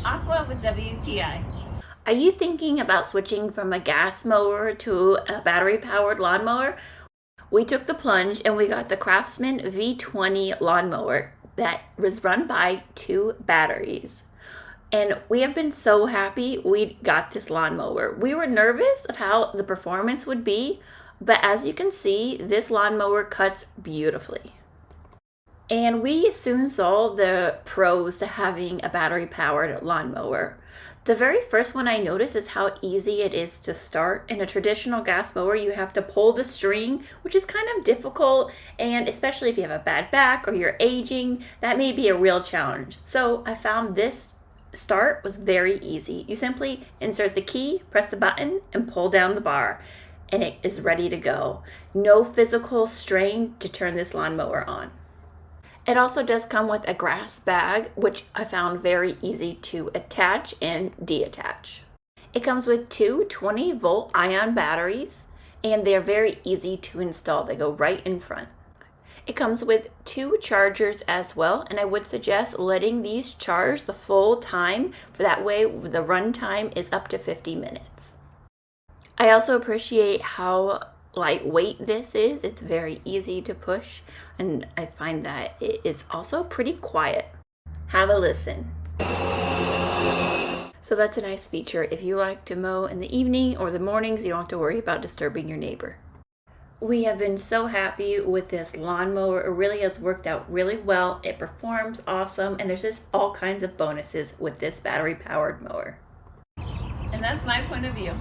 Aqua with WTI. Are you thinking about switching from a gas mower to a battery-powered lawnmower? We took the plunge and we got the CRAFTSMAN V20 lawnmower that was run by 2 batteries. And we have been so happy we got this lawnmower. We were nervous of how the performance would be, but as you can see, this lawnmower cuts beautifully. And we soon saw the pros to having a battery-powered lawnmower. The very first one I noticed is how easy it is to start. In a traditional gas mower, you have to pull the string, which is kind of difficult, and especially if you have a bad back or you're aging, that may be a real challenge. So I found this start was very easy. You simply insert the key, press the button, and pull down the bar, and it is ready to go. No physical strain to turn this lawnmower on. It also does come with a grass bag, which I found very easy to attach and detach. It comes with 2 20-volt ion batteries, and they're very easy to install. They go right in front. It comes with 2 chargers as well, and I would suggest letting these charge the full time, for that way the run time is up to 50 minutes. I also appreciate how lightweight this is. It's very easy to push, and I find that it is also pretty quiet. Have a listen. So that's a nice feature. If you like to mow in the evening or the mornings, you don't have to worry about disturbing your neighbor. We have been so happy with this lawnmower. It really has worked out really well. It performs awesome, and there's just all kinds of bonuses with this battery-powered mower. And that's my point of view.